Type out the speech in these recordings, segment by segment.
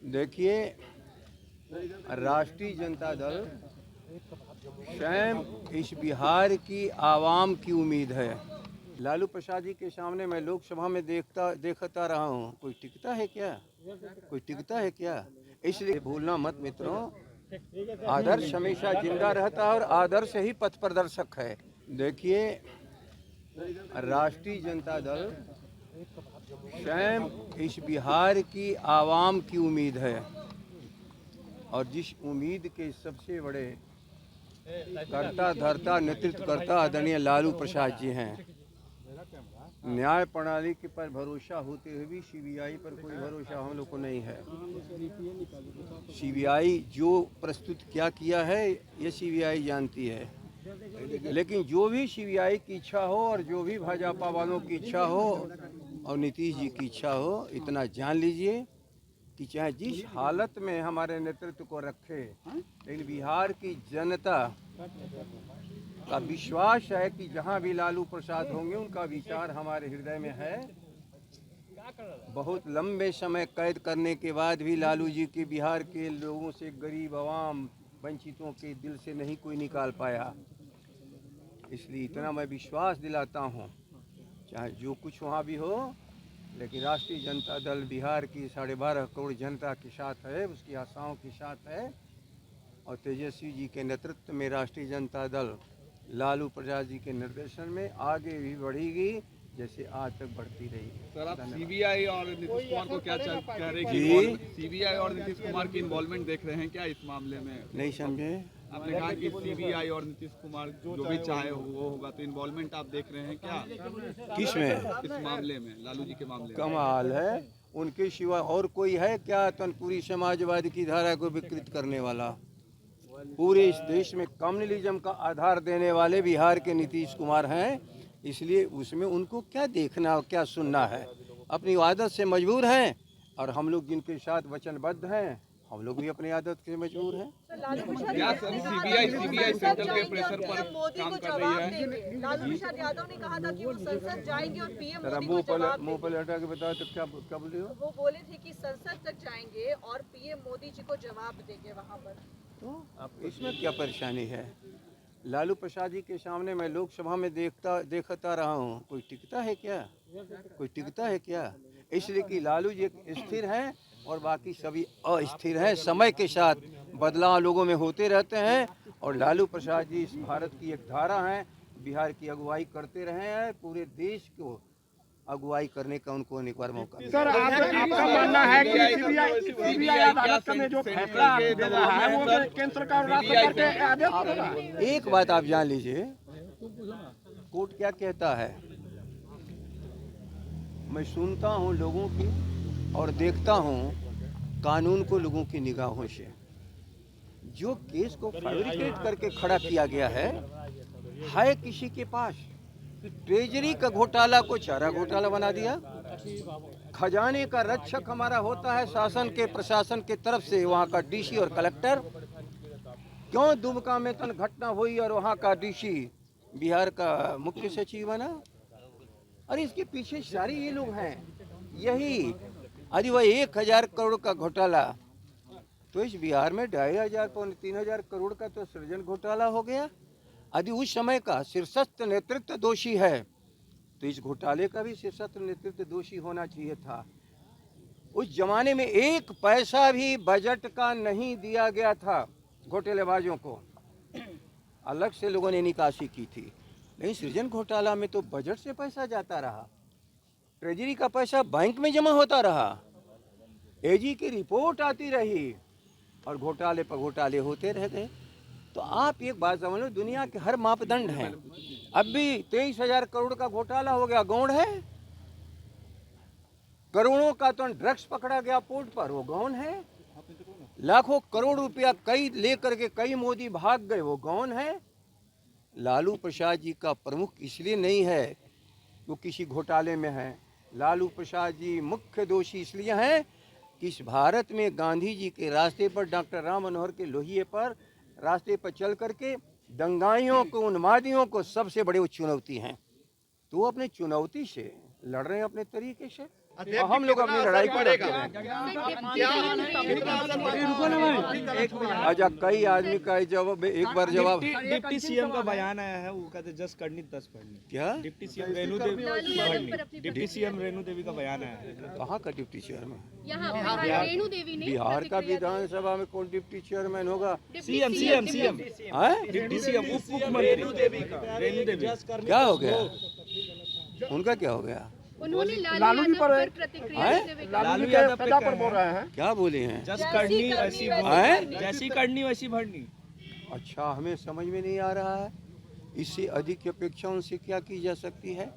देखिए, राष्ट्रीय जनता दल स्वयं इस बिहार की आवाम की उम्मीद है। लालू प्रसाद जी के सामने मैं लोकसभा में देखता रहा हूँ, कोई टिकता है क्या? कोई टिकता है क्या? इसलिए भूलना मत मित्रों, आदर्श हमेशा जिंदा रहता है और आदर्श ही पथ प्रदर्शक है। देखिए, राष्ट्रीय जनता दल स्वयं इस बिहार की आवाम की उम्मीद है और जिस उम्मीद के सबसे बड़े करता धरता नेतृत्व करता आदरणीय लालू प्रसाद जी हैं। न्याय प्रणाली के पर भरोसा होते हुए भी सीबीआई पर कोई भरोसा हम लोग को नहीं है। सीबीआई जो प्रस्तुत क्या किया है ये सीबीआई जानती है, लेकिन जो भी सीबीआई की इच्छा हो और जो भी भाजपा वालों की इच्छा हो और नीतीश जी की इच्छा हो, इतना जान लीजिए कि चाहे जिस हालत में हमारे नेतृत्व को रखे, लेकिन बिहार की जनता का विश्वास है कि जहां भी लालू प्रसाद होंगे उनका विचार हमारे हृदय में है। बहुत लंबे समय कैद करने के बाद भी लालू जी के बिहार के लोगों से, गरीब आवाम वंचितों के दिल से नहीं कोई निकाल पाया। इसलिए इतना मैं विश्वास दिलाता हूं, चाहे जो कुछ वहां भी हो, लेकिन राष्ट्रीय जनता दल बिहार की 12.5 करोड़ जनता के साथ है, उसकी आशाओं के साथ है और तेजस्वी जी के नेतृत्व में राष्ट्रीय जनता दल लालू प्रसाद जी के निर्देशन में आगे भी बढ़ेगी जैसे आज तक बढ़ती रही। सर, आप सीबीआई और नीतीश कुमार को क्या कह रहे हैं? सीबीआई और नीतीश कुमार की इन्वॉल्वमेंट देख रहे हैं क्या इस मामले में? नहीं समझे? आपने कहा कि सीबीआई और नीतीश कुमार जो भी चाहे वो होगा, तो इन्वॉल्वमेंट आप देख रहे हैं क्या किस में? इस मामले में, लालू जी के मामले में? कमाल है, उनके सिवा और कोई है क्या तनपुरी समाजवादी की धारा को विकृत करने वाला? पूरे इस देश में कम्युनलिज्म का आधार देने वाले बिहार के नीतीश कुमार हैं, इसलिए उसमें उनको क्या देखना और क्या सुनना है। अपनी आदत से मजबूर हैं और हम लोग जिनके साथ वचनबद्ध हैं, हम लोग भी अपनी आदत से मजबूर हैं। क्या सीबीआई सेंट्रल के प्रेशर पर काम कर रही है? लालू प्रसाद यादव ने कहा था कि वो संसद जाएंगे और पीएम मोदी को जवाब मुंह पर हटा के बताओ तो क्या बोली हो? वो बोले थे कि संसद तक जाएंगे और पीएम मोदी जी को जवाब देंगे वहां पर। तो इसमें क्या परेशानी है? लालू प्रसाद जी के सामने मैं लोकसभा में देखता रहा हूँ, कोई टिकता है क्या? कोई टिकता है क्या? इसलिए कि लालू जी स्थिर हैं और बाकी सभी अस्थिर हैं। समय के साथ बदलाव लोगों में होते रहते हैं और लालू प्रसाद जी इस भारत की एक धारा हैं, बिहार की अगुवाई करते रहे हैं, पूरे देश को अगुवाई करने का उनको एक बार मौका। सर, आपका मानना है कि सीबीआई अदालत में जो फैसला दे रहा है वो केंद्र सरकार और राज्य सरकार के आदेश पर होगा? एक बात आप जान लीजिए, कोर्ट क्या कहता है। मैं सुनता हूँ लोगों की और देखता हूँ कानून को लोगों की निगाहों से। जो केस को फैब्रिकेट करके खड़ा किया गया है किसी के पास। ट्रेजरी का घोटाला को चारा घोटाला बना दिया। खजाने का रक्षक हमारा होता है शासन के प्रशासन के तरफ से वहाँ का डीसी और कलेक्टर। क्यों दुमका में तन घटना हुई और वहाँ का डीसी बिहार का मुख्य सचिव बना? और इसके पीछे सारे ये लोग हैं। यही यदि वह 1000 करोड़ का घोटाला, तो इस बिहार में 2500 पौने 3000 करोड़ का तो सृजन घोटाला हो गया। यदि उस समय का शीर्षस्थ नेतृत्व दोषी है तो इस घोटाले का भी शीर्षस्थ नेतृत्व दोषी होना चाहिए था। उस जमाने में 1 पैसा भी बजट का नहीं दिया गया था घोटालेबाजों को। अलग से लोगों ने निकासी की थी, लेकिन सृजन घोटाला में तो बजट से पैसा जाता रहा, ट्रेजरी का पैसा बैंक में जमा होता रहा, एजी की रिपोर्ट आती रही और घोटाले पर घोटाले होते रह गए। तो आप एक बात समझ लो, दुनिया के हर मापदंड हैं। अब भी 23,000 करोड़ का घोटाला हो गया, गौण है। करोड़ों का तो ड्रग्स पकड़ा गया पोर्ट पर, वो गौण है। लाखों करोड़ रुपया कई लेकर के कई मोदी भाग गए, वो गौण है। लालू प्रसाद जी का प्रमुख इसलिए नहीं है वो किसी घोटाले में है। लालू प्रसाद जी मुख्य दोषी इसलिए हैं कि इस भारत में गांधी जी के रास्ते पर, डॉक्टर राम मनोहर के लोहिए पर रास्ते पर चल करके दंगाइयों को, उन्मादियों को सबसे बड़े वो चुनौती हैं। तो वो अपने चुनौती से लड़ रहे हैं अपने तरीके से। हम लोग अपनी लड़ाई को लड़ते रहें। अच्छा, कई आदमी का जवाब एक बार जवाब डिप्टी सीएम का बयान आया है, वो कहते जस्ट करनी 10 पढ़नी। क्या deputy CM Renu Devi deputy CM Renu Devi का बयान आया है। कहाँ का डिप्टी चेयरमैन? यहाँ रेणु देवी ने बिहार का विधानसभा में कौन डिप्टी चेयरमैन होगा? सीएम हैं? डिप्टी सीएम उप मुख्यमंत्री रेणु देवी। क्या हो गया उनका? क्या हो गया? उन्होंने लालू जी पर प्रतिक्रिया देते हुए कहा, लालू जी के सजा पर बोल रहे हैं। क्या बोले हैं? जस्ट करनी वैसी हैं? जैसी करनी वैसी भरनी। अच्छा, हमें समझ में नहीं आ रहा है इससे अधिक की अपेक्षा उनसे क्या की जा सकती है?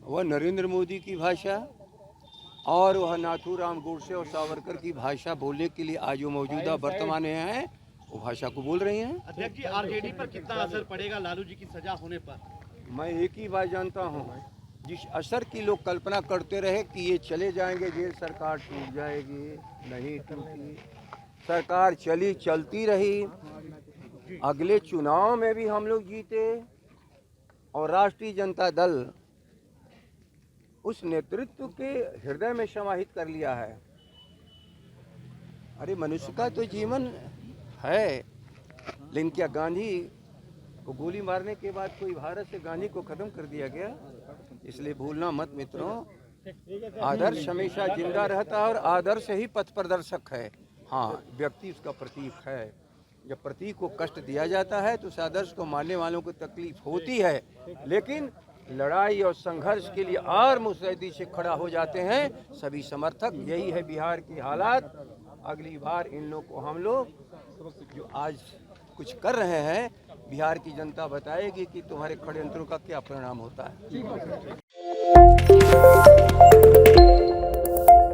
वह नरेंद्र मोदी की भाषा और वह नाथूराम गोडसे और सावरकर की भाषा बोलने के लिए आज जो मौजूदा वर्तमान में हैं वो भाषा को बोल रही हैं। अध्यक्ष जी, आरजेडी पर कितना असर पड़ेगा लालू जी की सजा होने पर? मैं एक ही बात जानता हूँ, जिस असर की लोग कल्पना करते रहे कि ये चले जाएंगे जेल, सरकार टूट जाएगी, नहीं टूटी। सरकार चलती रही। अगले चुनाव में भी हम लोग जीते और राष्ट्रीय जनता दल उस नेतृत्व के हृदय में समाहित कर लिया है। अरे, मनुष्य का तो जीवन है, लेकिन क्या गांधी को गोली मारने के बाद कोई भारत से गांधी को खत्म कर दिया गया? इसलिए भूलना मत मित्रों, आदर्श हमेशा जिंदा रहता है और आदर्श ही पथ प्रदर्शक है। हाँ, व्यक्ति उसका प्रतीक है। जब प्रतीक को कष्ट दिया जाता है तो उस आदर्श को मानने वालों को तकलीफ होती है, लेकिन लड़ाई और संघर्ष के लिए और मुस्तैदी से खड़ा हो जाते हैं सभी समर्थक। यही है बिहार की हालात। अगली बार इन लोग को हम लोग जो आज कुछ कर रहे हैं, बिहार की जनता बताएगी कि तुम्हारे षड्यंत्रों का क्या परिणाम होता है।